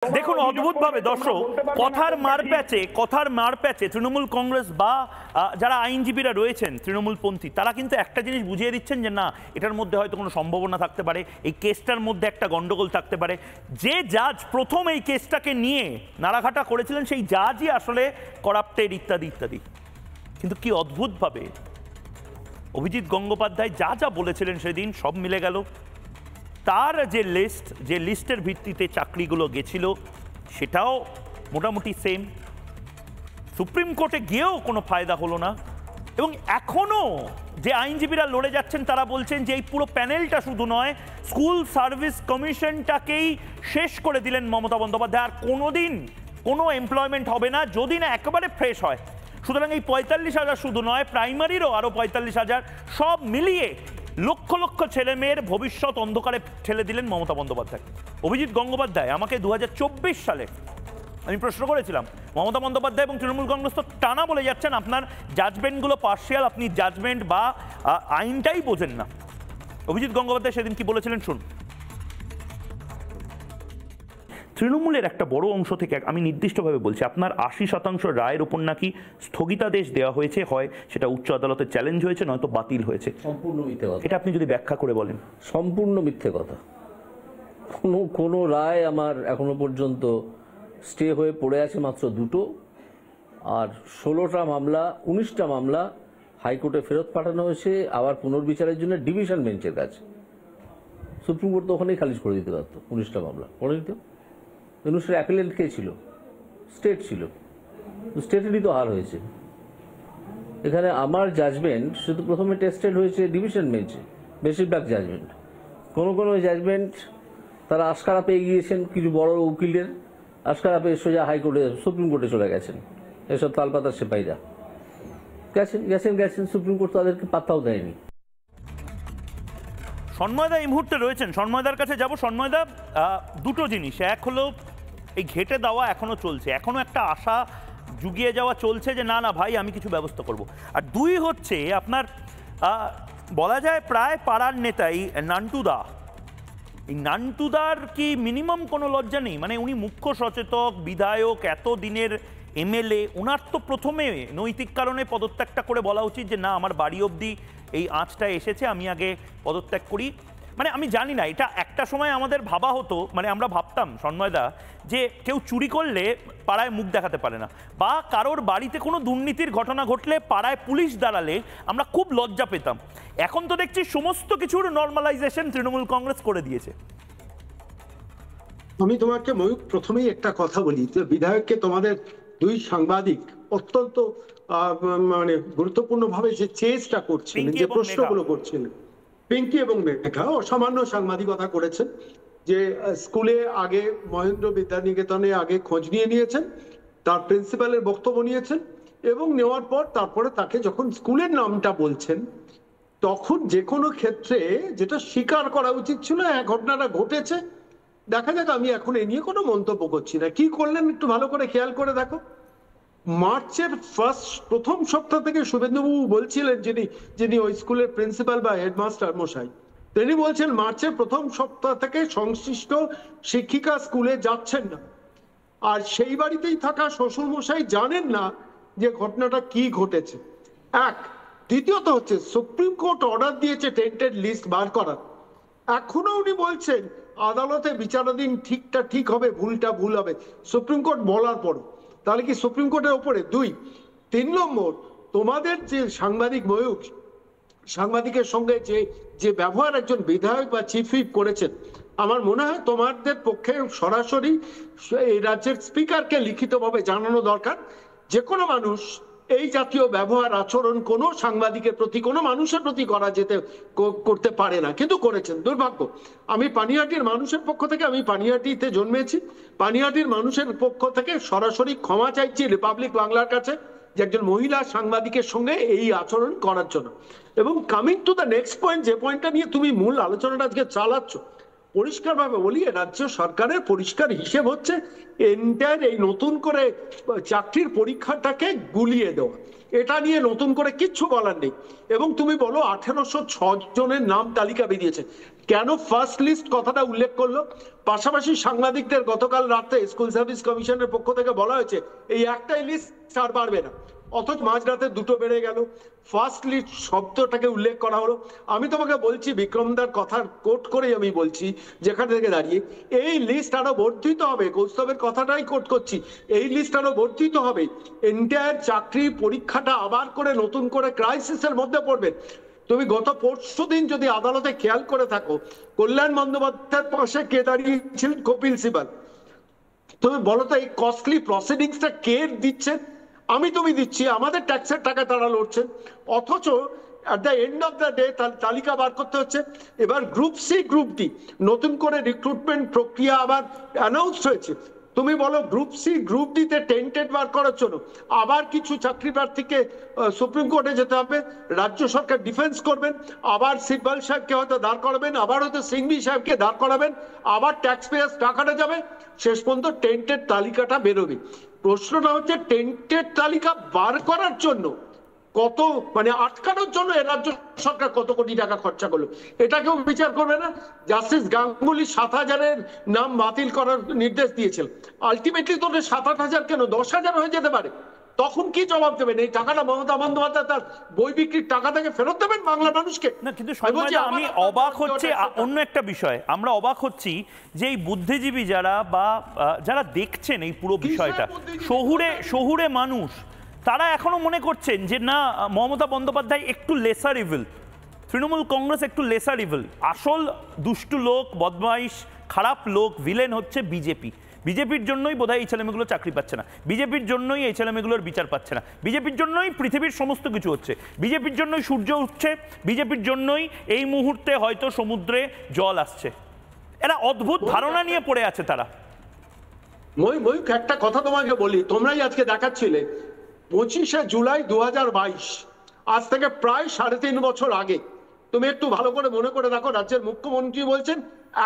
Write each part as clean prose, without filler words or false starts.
দেখুন অদ্ভুতভাবে দর্শক কথার মারপ্যাচে তৃণমূল কংগ্রেস বা যারা আইনজীবীরা রয়েছেন তৃণমূলপন্থী তারা কিন্তু একটা জিনিস বুঝিয়ে দিচ্ছেন যে না এটার মধ্যে হয়তো কোনো সম্ভাবনা থাকতে পারে, এই কেসটার মধ্যে একটা গন্ডগোল থাকতে পারে। যে জাজ প্রথম এই কেসটাকে নিয়ে নাড়াঘাটা করেছিলেন সেই জাজই আসলে করাপ্টেড ইত্যাদি ইত্যাদি। কিন্তু কি অদ্ভুতভাবে অভিজিৎ গঙ্গোপাধ্যায় যা যা বলেছিলেন সেদিন সব মিলে গেল। তার যে লিস্টের ভিত্তিতে চাকরিগুলো গেছিল সেটাও মোটামুটি সেম। সুপ্রিম কোর্টে গিয়েও কোনো ফায়দা হলো না। এবং এখনও যে আইনজীবীরা লড়ে যাচ্ছেন তারা বলছেন যে এই পুরো প্যানেলটা শুধু নয়, স্কুল সার্ভিস কমিশনটাকেই শেষ করে দিলেন মমতা বন্দ্যোপাধ্যায়। আর কোনোদিন কোনো এমপ্লয়মেন্ট হবে না যদি না একেবারে ফ্রেশ হয়। সুতরাং এই ৪৫,০০০ শুধু নয়, প্রাইমারিরও আরও ৪৫,০০০, সব মিলিয়ে লক্ষ লক্ষ ছেলে মেয়ের ভবিষ্যৎ অন্ধকারে ঠেলে দিলেন মমতা বন্দ্যোপাধ্যায়। অভিজিৎ গঙ্গোপাধ্যায় আমাকে ২০২৪ সালে আমি প্রশ্ন করেছিলাম, মমতা বন্দ্যোপাধ্যায় এবং তৃণমূল কংগ্রেস তো টানা বলে যাচ্ছেন আপনার জাজমেন্টগুলো পার্শিয়াল, আপনি জাজমেন্ট বা আইনটাই বোঝেন না। অভিজিৎ গঙ্গোপাধ্যায় সেদিন কি বলেছিলেন শুন। তৃণমূলের একটা বড় অংশ থেকে আমি নির্দিষ্টভাবে বলছি, আপনার ৮০% রায়ের উপর নাকি স্থগিতাদেশ দেওয়া হয়েছে, হয় সেটা উচ্চ আদালতে চ্যালেঞ্জ হয়েছে নয়তো বাতিল হয়েছে। সম্পূর্ণ মিথ্যে কথা। এটা আপনি যদি ব্যাখ্যা করে বলেন। সম্পূর্ণ মিথ্যে কথা। কোনো রায় আমার এখনো পর্যন্ত স্টে হয়ে পড়ে আছে মাত্র দুটো, আর ১৬টা মামলা ১৯টা মামলা হাইকোর্টে ফেরত পাঠানো হয়েছে আবার পুনর্বিচারের জন্য ডিভিশন বেঞ্চের কাছে। সুপ্রিম কোর্ট তো ওখানেই খারিজ করে দিতে পারতো ১৯টা মামলা, করে দিত। ১৯টার অ্যাপিলেন্ট কে ছিল? স্টেট ছিল, স্টেটেরই তো হার হয়েছে। এখানে আমার জাজমেন্ট শুধু প্রথমে টেস্টেড হয়েছে ডিভিশন বেঞ্চে, বেশিরভাগ জাজমেন্ট। কোনো জাজমেন্ট তারা আশকারা পেয়ে গিয়েছেন, কিছু বড় উকিলের আশকারা পেয়ে সোজা হাইকোর্টে সুপ্রিম কোর্টে চলে গেছেন। এসব তালপাতার সেপাইরা গেছেন সুপ্রিম কোর্ট তাদেরকে পাত্তাও দেয়নি। সন্ময়দা এই মুহূর্তে রয়েছেন, সন্ময়দার কাছে যাব। সন্ময়দা, দুটো জিনিস, এক হলো এই ঘেটে দেওয়া এখনো চলছে, এখনো একটা আশা জুগিয়ে যাওয়া চলছে যে না না ভাই আমি কিছু ব্যবস্থা করব। আর দুই হচ্ছে আপনার বলা যায় প্রায় পাড়ার নেতা এই নান্টুদা, এই নান্টুদার কি মিনিমাম কোনো লজ্জা নেই? মানে উনি মুখ্য সচেতক, বিধায়ক, এত দিনের এমএলএ, ওনার তো প্রথমে নৈতিক কারণে পদত্যাগটা করে বলা উচিত যে না আমার বাড়ি অবধি এই আঁচটা এসেছে, আমি আগে পদত্যাগ করি। মানে আমি জানি না, এটা একটা সময় আমাদের ভাবা হতো, মানে আমরা ভাবতাম সন্ময়দা যে কেউ চুরি করলে পাড়ায় মুখ দেখাতে পারে না, বা কারোর বাড়িতে কোনো দুর্নীতির ঘটনা ঘটলে পাড়ায় পুলিশ দাঁড়ালে আমরা খুব লজ্জা পেতাম। এখন তো দেখছি সমস্ত কিছুর নর্মালাইজেশন তৃণমূল কংগ্রেস করে দিয়েছে। আমি তোমাকে ময়ূক প্রথমেই একটা কথা বলি, যে বিধায়ককে তোমাদের দুই সাংবাদিক অত্যন্ত মানে গুরুত্বপূর্ণ ভাবে যে চেষ্টা করছিলেন, যে প্রশ্নগুলো করছিলেন, পিঙ্কি এবং মেঘা অসামান্য সাংবাদিকতা করেছেন। যে স্কুলে আগে মহেন্দ্র বিদ্যানিকেতনে আগে খোঁজ নিয়েছেন, তার প্রিন্সিপালের বক্তব্য নিয়েছেন, এবং নেওয়ার পর তারপরে তাকে যখন স্কুলের নামটা বলছেন তখন যে কোনো ক্ষেত্রে যেটা স্বীকার করা উচিত ছিল, ঘটনাটা ঘটেছে, দেখা যাক। আমি এখন এ নিয়ে কোনো মন্তব্য করছি না। কি করলেন একটু ভালো করে খেয়াল করে দেখো। মার্চের প্রথম সপ্তাহ থেকে শুভেন্দুবাবু বলছিলেন, যিনি ওই স্কুলের প্রিন্সিপাল বা হেডমাস্টার মশাই, তিনি বলছেন মার্চের প্রথম সপ্তাহ থেকে সংশ্লিষ্ট শিক্ষিকা স্কুলে যাচ্ছেন না, আর সেই বাড়িতেই থাকা শ্বশুর মশাই জানেন না যে ঘটনাটা কি ঘটেছে। দ্বিতীয়ত হচ্ছে সুপ্রিম কোর্ট অর্ডার দিয়েছে টেন্টেড লিস্ট বার করার, এখনো উনি বলছেন আদালতে বিচারাধীন ঠিকটা ঠিক হবে, ভুলটা ভুল হবে, সুপ্রিম কোর্ট বলার পর। তাহলে কি সুপ্রিম কোর্টের ওপরে? ৩ নম্বর, তোমাদের যে সাংবাদিক ময়ূক, সাংবাদিকের সঙ্গে যে ব্যবহার একজন বিধায়ক বা চিফ হুইপ করেছেন, আমার মনে হয় তোমাদের পক্ষে সরাসরি এই রাজ্যের স্পিকারকে লিখিতভাবে জানানো দরকার। যে কোনো মানুষ এই জাতীয় ব্যবহার আচরণ কোনো সাংবাদিকের প্রতি, কোনো মানুষের প্রতি করতে পারে না, কিন্তু করেছেন, দুর্ভাগ্য। আমি পানিহাটির মানুষের পক্ষ থেকে, আমি পানিহাটিতে জন্মেছি, পানিহাটির মানুষের পক্ষ থেকে সরাসরি ক্ষমা চাইছি রিপাবলিক বাংলার কাছে যে একজন মহিলা সাংবাদিকের সঙ্গে এই আচরণ করার জন্য। এবং coming to the next point, যে পয়েন্টটা নিয়ে তুমি মূল আলোচনাটা আজকে চালাচ্ছ, পরিষ্কারভাবে বলি, রাজ্য সরকারের পরিষ্কার হিসেব হচ্ছে এন্টায়ার এই নতুন করে চাকরির পরীক্ষাটাকে গুলিয়ে দেওয়া। এটা নিয়ে নতুন করে কিচ্ছু বলার নেই। এবং তুমি বলো 1806 জনের নাম তালিকা বেরিয়েছে, কেন ফার্স্ট লিস্ট কথাটা উল্লেখ করলো? পাশাপাশি সাংবাদিকদের গতকাল রাতে স্কুল সার্ভিস কমিশনের পক্ষ থেকে বলা হয়েছে এই একটাই লিস্ট আর বাড়বে না, অথচ মাঝরাতে দুটো বেড়ে গেল। ফার্স্ট লিস্ট শব্দটাকে উল্লেখ করা হলো। আমি তোমাকে বলছি, বিক্রমদার কথার কোট করেই আমি বলছি যেখানে থেকে দাঁড়িয়ে, এই লিস্ট আরো বর্ধিত হবে। কৌস্তবের কথাটাই কোট করছি, এই লিস্ট আরো বর্ধিত হবে। এন্টায়ার চাকরি পরীক্ষাটা আবার করে নতুন করে ক্রাইসিসের মধ্যে পড়বে। তুমি গত পরশুদিন যদি আদালতে খেয়াল করে থাকো, কল্যাণ বন্দ্যোপাধ্যায়ের পাশে কে দাঁড়িয়েছিলেন? কপিল সিবাল। তুমি বলো তো এই কস্টলি প্রসিডিংসটা কে দিচ্ছে? আমি তুমি দিচ্ছি, আমাদের ট্যাক্সের টাকা তারা লড়ছেন। অথচ at the end of the day তালিকা বার করতে হচ্ছে। এবার গ্রুপ সি গ্রুপ ডি নতুন করে রিক্রুটমেন্ট প্রক্রিয়া আবার অ্যানাউন্স হয়েছে। তুমি বলো গ্রুপ সি গ্রুপ ডিতে টেন্টেড বার করার জন্য আবার কিছু চাকরি প্রার্থীকে সুপ্রিম কোর্টে যেতে হবে, রাজ্য সরকার ডিফেন্স করবেন, আবার সিব্বাল সাহেবকে হয়তো দাঁড় করাবেন, আবার হয়তো সিংভি সাহেবকে দাঁড় করাবেন, আবার ট্যাক্স পেয়ার্স টাকাটা যাবে, শেষ পর্যন্ত টেন্টেড তালিকাটা বেরোবে। প্রশ্নটা হচ্ছে টেন্টেড তালিকা বার করার জন্য কত, মানে আটকানোর জন্য এ রাজ্য সরকার কত কোটি টাকা খরচা করলো, এটা কেউ বিচার করবে না? জাস্টিস গাঙ্গুলি 7,000-এর নাম বাতিল করার নির্দেশ দিয়েছিল, আলটিমেটলি তো 7,000 কেন 10,000 হয়ে যেতে পারে। তখন কি জবাব দেবেন? এই টাকাটা মমতা বন্দ্যোপাধ্যায় তার বই বিক্রির টাকা থেকে ফেরত দেবেন বাংলা মানুষকে? না, কিন্তু আমি অবাক হচ্ছে অন্য একটা বিষয়, আমরা অবাক হচ্ছি যে এই বুদ্ধিজীবী যারা বা যারা দেখছেন এই পুরো বিষয়টা, শহুরে মানুষ, তারা এখনো মনে করছেন যে না, মমতা বন্দ্যোপাধ্যায় একটু লেসার ইভিল, তৃণমূল কংগ্রেস একটু লেসার ইভিল, আসল দুষ্টু লোক, বদমাইশ, খারাপ লোক, ভিলেন হচ্ছে বিজেপি। বিজেপির জন্যই বোধহয় এই ছেলেমেয়েগুলো চাকরি পাচ্ছে না, বিজেপির জন্যই এই ছেলেমেয়েগুলোর বিচার পাচ্ছে না, বিজেপির জন্যই পৃথিবীর সমস্ত কিছু হচ্ছে, বিজেপির জন্যই সূর্য উঠছে, বিজেপির জন্যই এই মুহূর্তে হয়তো সমুদ্রে জল আসছে। এরা অদ্ভুত ধারণা নিয়ে পড়ে আছে তারা। ময়ূক, একটা কথা তোমাকে বলি, তোমরাই আজকে দেখাচ্ছিলে 25শে জুলাই 2022, আজ থেকে প্রায় 3.5 বছর আগে। তুমি একটু ভালো করে মনে করে দেখো, রাজ্যের মুখ্যমন্ত্রী বলছেন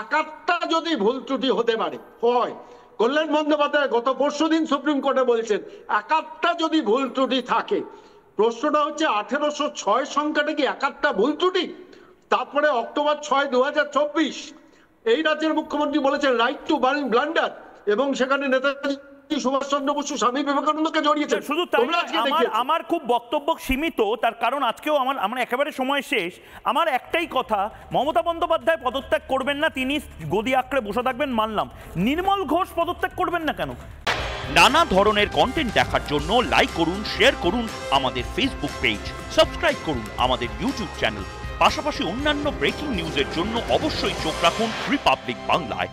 একাত্তা যদি ভুল ত্রুটি হতে পারে হয়। কল্যাণ বন্দ্যোপাধ্যায় গত পরশুদিন সুপ্রিম কোর্টে বলছেন একাত্তা যদি ভুল ত্রুটি থাকে। প্রশ্নটা হচ্ছে 1806 সংখ্যাটা কি একাত্তা ভুল ত্রুটি? তারপরে অক্টোবর 6, 2024 এই রাজ্যের মুখ্যমন্ত্রী বলেছেন রাইট টু ব্লান্ডার, এবং সেখানে নেতাজি সুভাষচন্দ্র বসু, স্বামী বিবেকানন্দকে জড়িয়েছে। শুধু আমার খুব বক্তব্য সীমিত, তার কারণ আজকেও আমার একেবারে সময় শেষ। আমার একটাই কথা, মমতা বন্দ্যোপাধ্যায় পদত্যাগ করবেন না, তিনি গদি আঁকড়ে বসে থাকবেন মানলাম, নির্মল ঘোষ পদত্যাগ করবেন না কেন? নানা ধরনের কন্টেন্ট দেখার জন্য লাইক করুন, শেয়ার করুন আমাদের ফেসবুক পেজ, সাবস্ক্রাইব করুন আমাদের ইউটিউব চ্যানেল। পাশাপাশি অন্যান্য ব্রেকিং নিউজের জন্য অবশ্যই চোখ রাখুন রিপাবলিক বাংলায়।